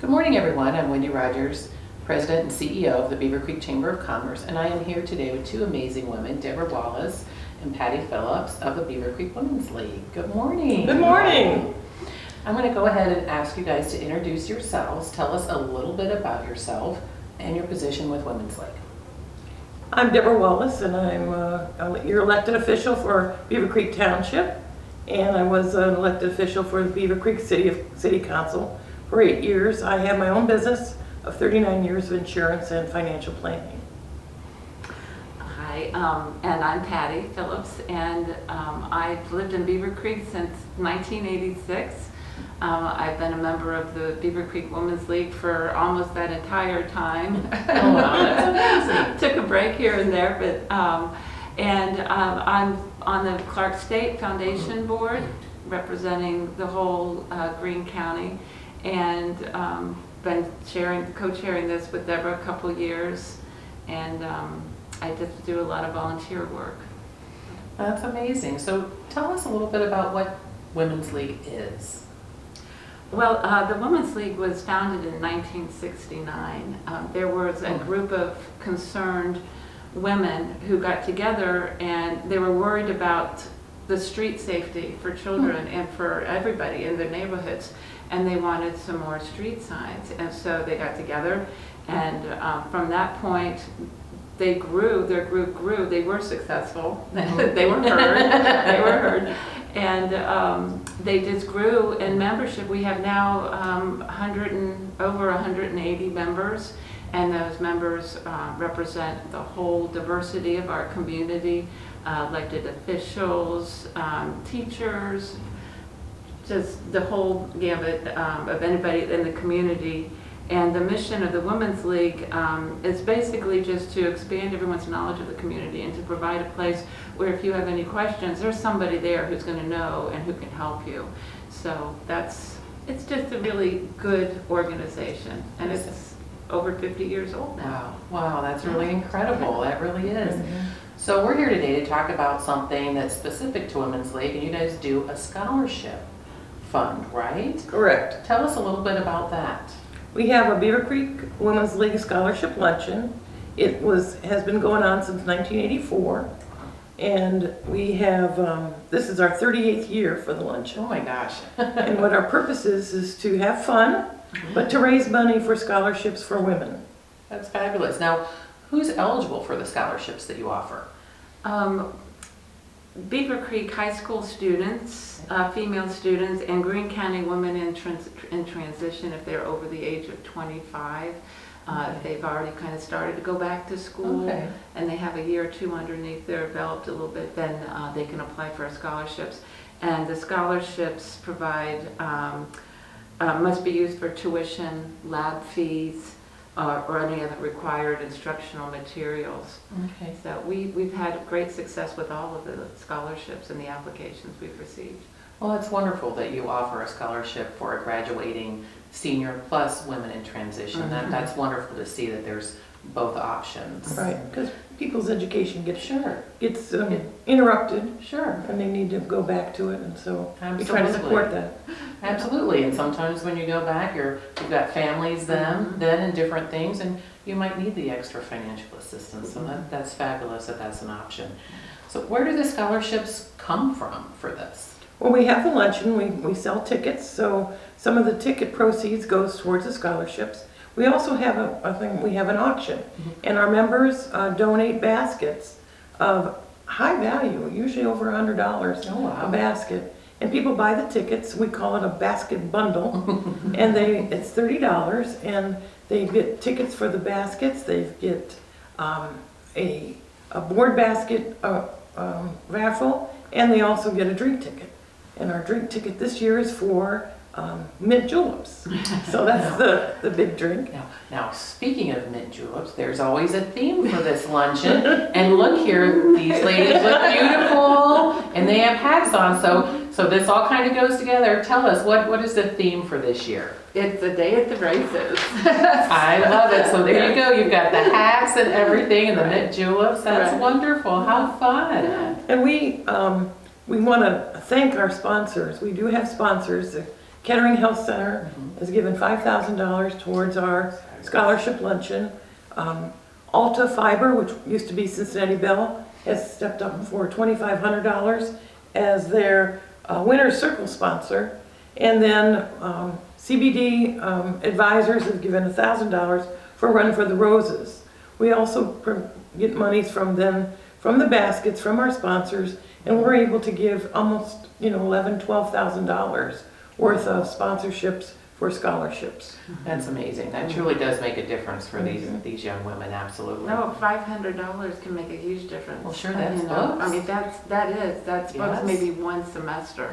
Good morning, everyone. I'm Wendy Rodgers, President and CEO of the Beavercreek Chamber of Commerce, and I am here today with two amazing women, Debborah Wallace and Patti Phillips of the Beavercreek Women's League. Good morning. Good morning. I'm going to go ahead and ask you guys to introduce yourselves. Tell us a little bit about yourself and your position with Women's League. I'm Debborah Wallace, and I'm your elected official for Beavercreek Township, and I was an elected official for the Beavercreek City Council for 8 years. I have my own business of 39 years of insurance and financial planning. Hi, and I'm Patti Phillips, and I've lived in Beavercreek since 1986. I've been a member of the Beavercreek Women's League for almost that entire time. Oh, wow, that's amazing. Took a break here and there, but I'm on the Clark State Foundation Board, representing the whole Greene County, and been co-chairing this with Debborah a couple years, and I just do a lot of volunteer work. That's amazing. So tell us a little bit about what Women's League is. Well, the Women's League was founded in 1969. There was a group of concerned women who got together, and they were worried about the street safety for children and for everybody in their neighborhoods, and they wanted some more street signs. And so they got together, and from that point, they grew, their group grew, they were successful, they were heard, and they just grew in membership. We have now over 180 members, and those members represent the whole diversity of our community, elected officials, teachers, just the whole gamut of anybody in the community. And the mission of the Women's League is basically just to expand everyone's knowledge of the community and to provide a place where if you have any questions, there's somebody there who's going to know and who can help you. So it's just a really good organization, and it's over 50 years old now. Wow, that's really incredible. That really is. So we're here today to talk about something that's specific to Women's League, and you guys do a scholarship fund, right? Correct. Tell us a little bit about that. We have a Beavercreek Women's League Scholarship Luncheon. It has been going on since 1984, and we have, this is our 38th year for the luncheon. Oh my gosh. And what our purpose is to have fun, but to raise money for scholarships for women. That's fabulous. Now, who's eligible for the scholarships that you offer? Beavercreek High School students, female students, and Greene County women in transition if they're over the age of 25. If they've already kind of started to go back to school, and they have a year or two underneath their belt a little bit, then they can apply for scholarships. And the scholarships must be used for tuition, lab fees, or any other required instructional materials. Okay. So we've had great success with all of the scholarships and the applications we've received. Well, it's wonderful that you offer a scholarship for a graduating senior plus women in transition. That's wonderful to see that there's both options. Right, because people's education gets Sure. interrupted. Sure. And they need to go back to it, and so we try Absolutely. to support that. Absolutely, and sometimes when you go back, you've got families then and different things, and you might need the extra financial assistance, so that's fabulous that that's an option. So where do the scholarships come from for this? Well, we have the luncheon, we sell tickets, so some of the ticket proceeds goes towards the scholarships. We also have we have an auction, and our members donate baskets of high value, usually over $100 a basket. And people buy the tickets. We call it a basket bundle, and it's $30, and they get tickets for the baskets. They get a board basket raffle, and they also get a drink ticket. And our drink ticket this year is for mint juleps. So that's the big drink. Now, speaking of mint juleps, there's always a theme for this luncheon. And look here, these ladies look beautiful, and they have hats on, so this all kind of goes together. Tell us, what is the theme for this year? It's the day at the races. I love it. So there you go. You've got the hats and everything, and the mint juleps. That's wonderful. How fun. And we want to thank our sponsors. We do have sponsors. Kettering Health Center has given $5,000 towards our scholarship luncheon. Alta Fiber, which used to be Cincinnati Bell, has stepped up for $2,500 as their Winner's Circle sponsor. And then CBD Advisors have given $1,000 for Run for the Roses. We also get monies from them, from the baskets, from our sponsors, and we're able to give almost, $11,000, $12,000 worth of sponsorships for scholarships. That's amazing. That truly does make a difference for these young women, absolutely. No, $500 can make a huge difference. Well, sure, that's I books. mean, that's books Yes. maybe one semester,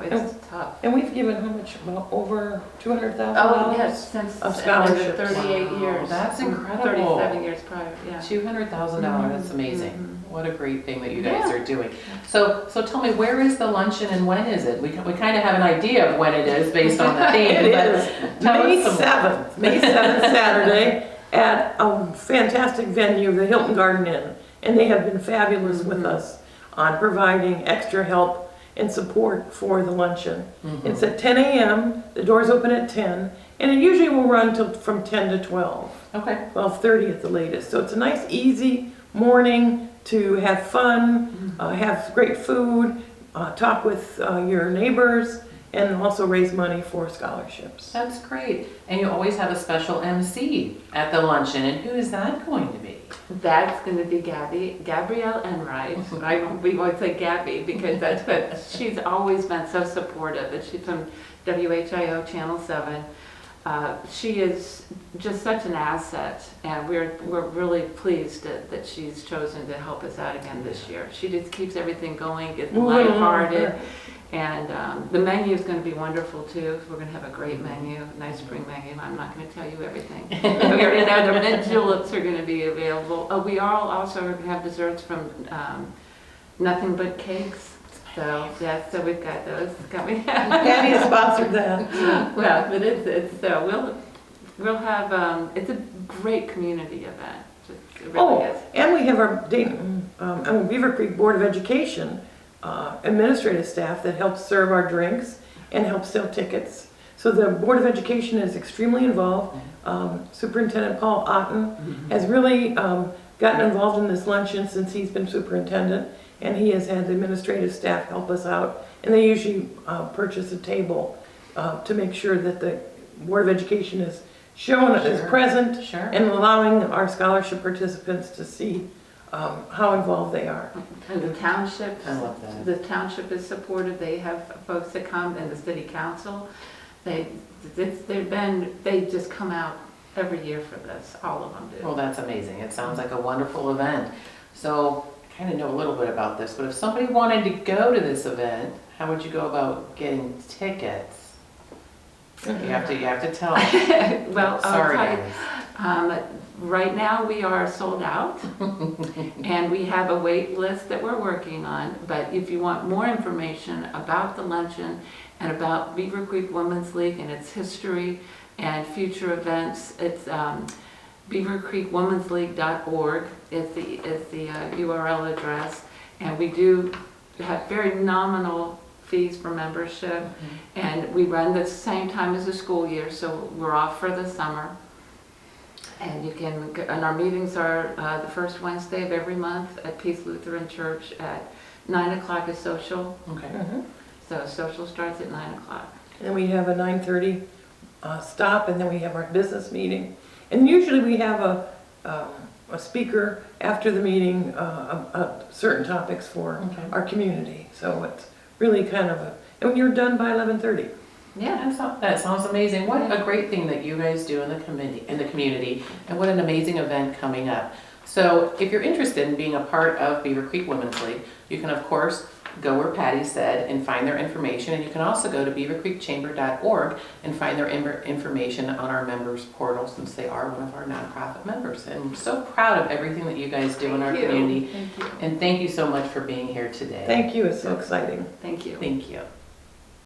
it's tough. And we've given how much, about over $200,000? Oh, yes, since of the scholarships. 38 Wow, years. that's From incredible. 37 years prior, yeah. $200,000, that's amazing. What a great thing that you guys Yeah. are doing. So tell me, where is the luncheon and when is it? We kind of have an idea of when it is based on the theme. It but is tell May us some more. 7th, May 7th, Saturday, at a fantastic venue, the Hilton Garden Inn. And they have been fabulous with us on providing extra help and support for the luncheon. It's at 10 a.m., the doors open at 10, and it usually will run from 10 to 12, Okay. 12:30 at the latest. So it's a nice, easy morning to have fun, have great food, talk with your neighbors, and also raise money for scholarships. That's great. And you always have a special MC at the luncheon, and who is that going to be? That's going to be Gabrielle Enright. We always say Gabby because that's what she's always been so supportive. And she's from WHIO Channel 7. She is just such an asset, and we're really pleased that she's chosen to help us out again this year. She just keeps everything going, gets lighthearted, and the menu is going to be wonderful too. We're going to have a great menu, nice spring menu. I'm not going to tell you everything. We already know the mint juleps are going to be available. We all also are going to have desserts from Nothing But Cakes. So yeah, so we've got those coming. Patty has sponsored that. Well, but it's we'll have it's a great community event. It really is. And we have our Beavercreek Board of Education administrative staff that helps serve our drinks and helps sell tickets. So the Board of Education is extremely involved. Superintendent Paul Otten has really gotten involved in this luncheon since he's been superintendent, and he has had the administrative staff help us out, and they usually purchase a table to make sure that the Board of Education is shown, is present, Sure. and allowing our scholarship participants to see how involved they are. And the township, I love that. the township is supportive. They have folks that come, and the city council. They just come out every year for this. All of them do. Well, that's amazing. It sounds like a wonderful event. So I kind of know a little bit about this, but if somebody wanted to go to this event, how would you go about getting tickets? You have to tell me. Well, Sorry, I'll tell guys. you, right now we are sold out, and we have a wait list that we're working on. But if you want more information about the luncheon and about Beavercreek Women's League and its history and future events, it's beavercreekwomensleague.org is the URL address, and we do have very nominal fees for membership, and we run the same time as the school year, so we're off for the summer. And you can, and our meetings are the first Wednesday of every month at Peace Lutheran Church at 9 o'clock is social. Okay. So social starts at 9 o'clock. And we have a 9:30 stop, and then we have our business meeting. And usually we have a speaker after the meeting, certain topics for our community. So it's really kind of and you're done by 11:30. Yeah. That sounds amazing. What a great thing that you guys do in the community, and what an amazing event coming up. So if you're interested in being a part of Beavercreek Women's League, you can of course go where Patti said and find their information, and you can also go to beavercreekchamber.org and find their information on our members portal, since they are one of our nonprofit members. And I'm so proud of everything that you guys do in our community. Thank you. And thank you so much for being here today. Thank you, it's so exciting. Thank you. Thank you.